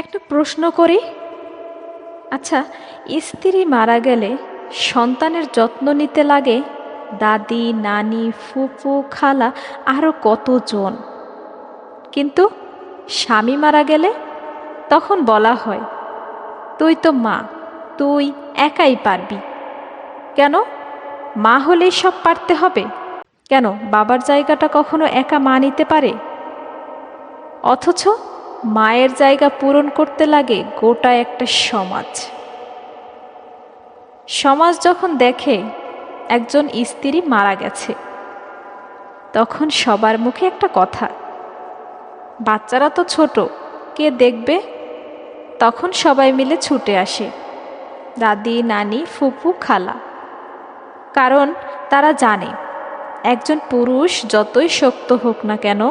একটা প্রশ্ন করি। আচ্ছা, স্ত্রী মারা গেলে সন্তানের যত্ন নিতে লাগে দাদি, নানি, ফুপু, খালা, আরও কতজন। কিন্তু স্বামী মারা গেলে তখন বলা হয়, তুই তো মা, তুই একাই পারবি। কেন? মা হলেই সব পারতে হবে? কেন বাবার জায়গাটা কখনো একা মা নিতে পারে? অথচ মায়ের জায়গা পূরণ করতে লাগে গোটা একটা সমাজ। সমাজ যখন দেখে একজন স্ত্রী মারা গেছে, তখন সবার মুখে একটা কথা, বাচ্চারা তো ছোট, কে দেখবে? তখন সবাই মিলে ছুটে আসে, দাদি, নানি, ফুপু, খালা। কারণ তারা জানে একজন পুরুষ যতই শক্ত হোক না কেন,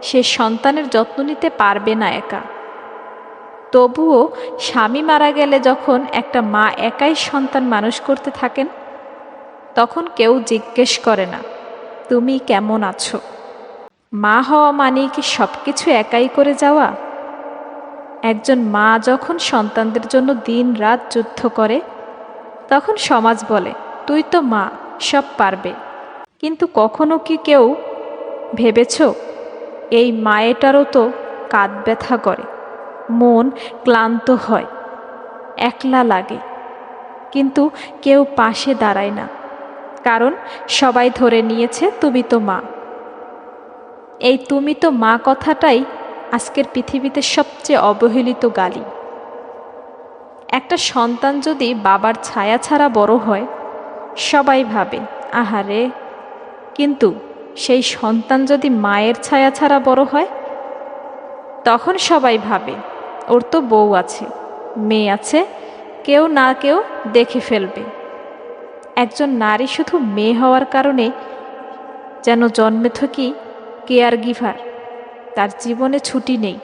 সে সন্তানের যত্ন নিতে পারবে না একা। তবুও স্বামী মারা গেলে যখন একটা মা একাই সন্তান মানুষ করতে থাকেন, তখন কেউ জিজ্ঞেস করে না তুমি কেমন আছো। মা হওয়া মানে কি সব কিছু একাই করে যাওয়া? একজন মা যখন সন্তানদের জন্য দিন রাত যুদ্ধ করে, তখন সমাজ বলে তুই তো মা, সব পারবে। কিন্তু কখনো কি কেউ ভেবেছ এই মায়েটারও তো কাঁধ ব্যথা করে, মন ক্লান্ত হয়, একলা লাগে, কিন্তু কেউ পাশে দাঁড়ায় না, কারণ সবাই ধরে নিয়েছে তুমি তো মা। এই তুমি তো মা কথাটাই আজকের পৃথিবীতে সবচেয়ে অবহেলিত গালি। একটা সন্তান যদি বাবার ছায়া ছাড়া বড় হয়, সবাই ভাবে আহারে, কিন্তু সেই সন্তান যদি মায়ের ছায়া ছাড়া বড় হয়, তখন সবাই ভাবে ওর তো বউ আছে, মেয়ে আছে, কেউ না কেউ দেখে ফেলবে। একজন নারী শুধু মেয়ে হওয়ার কারণে যেন জন্মে থেকে কেয়ার গিভার, তার জীবনে ছুটি নেই।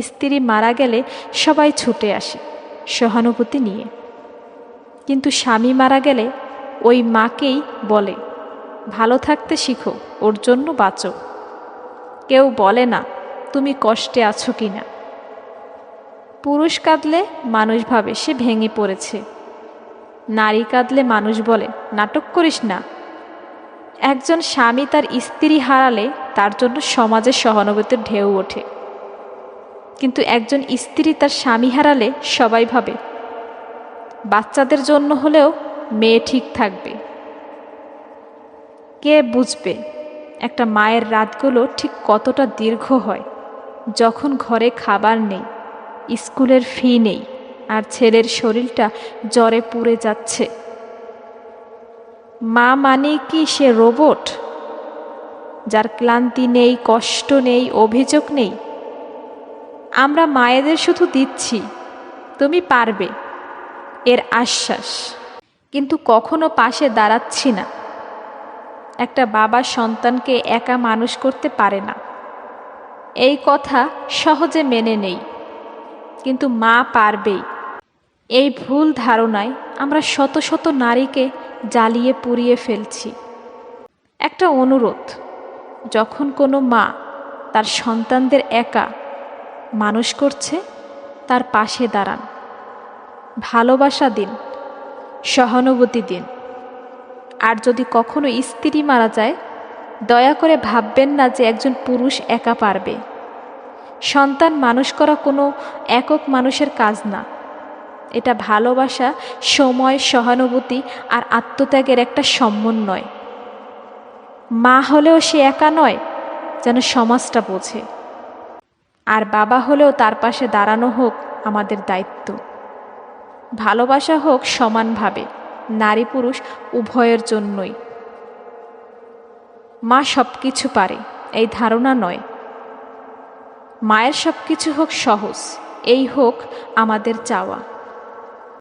স্ত্রী মারা গেলে সবাই ছুটে আসে সহানুভূতি নিয়ে, কিন্তু স্বামী মারা গেলে ওই মাকেই বলে ভালো থাকতে শিখো, ওর জন্য বাঁচো। কেউ বলে না তুমি কষ্টে আছো কি না। পুরুষ কাঁদলে মানুষ ভাবে সে ভেঙে পড়েছে, নারী কাঁদলে মানুষ বলে নাটক করিস না। একজন স্বামী তার স্ত্রী হারালে তার জন্য সমাজে সহানুভূতির ঢেউ ওঠে, কিন্তু একজন স্ত্রী তার স্বামী হারালে সবাই ভাবে বাচ্চাদের জন্য হলেও মেয়ে ঠিক থাকবে। কে বুঝবে একটা মায়ের রাতগুলো ঠিক কতটা দীর্ঘ হয়, যখন ঘরে খাবার নেই, স্কুলের ফি নেই, আর ছেলের শরীরটা জ্বরে পুড়ে যাচ্ছে। মা মানে কি সে রোবট, যার ক্লান্তি নেই, কষ্ট নেই, অভিযোগ নেই? আমরা মায়েদের শুধু দিচ্ছি তুমি পারবে এর আশ্বাস, কিন্তু কখনো পাশে দাঁড়াচ্ছি না। একটা বাবা সন্তানকে একা মানুষ করতে পারে না, এই কথা সহজে মেনে নেই, কিন্তু মা পারবেই। এই ভুল ধারণায় আমরা শত শত নারীকে জ্বালিয়ে পুড়িয়ে ফেলছি। একটা অনুরোধ, যখন কোনো মা তার সন্তানদের একা মানুষ করছে, তার পাশে দাঁড়ান, ভালোবাসা দিন, সহানুভূতি দিন। আর যদি কখনো স্ত্রী মারা যায়, দয়া করে ভাববেন না যে একজন পুরুষ একা পারবে। সন্তান মানুষ করা কোনো একক মানুষের কাজ না, এটা ভালোবাসা, সময়, সহানুভূতি আর আত্মত্যাগের একটা সমন্বয়। মা হলেও সে একা নয়, যেন সমাজটা বোঝে। আর বাবা হলেও তার পাশে দাঁড়ানো হোক আমাদের দায়িত্ব। ভালোবাসা হোক সমানভাবে, নারী পুরুষ উভয়ের জন্যই। মা সব কিছু পারে এই ধারণা নয়, মায়ের সব কিছু হোক সহজ, এই হোক আমাদের চাওয়া।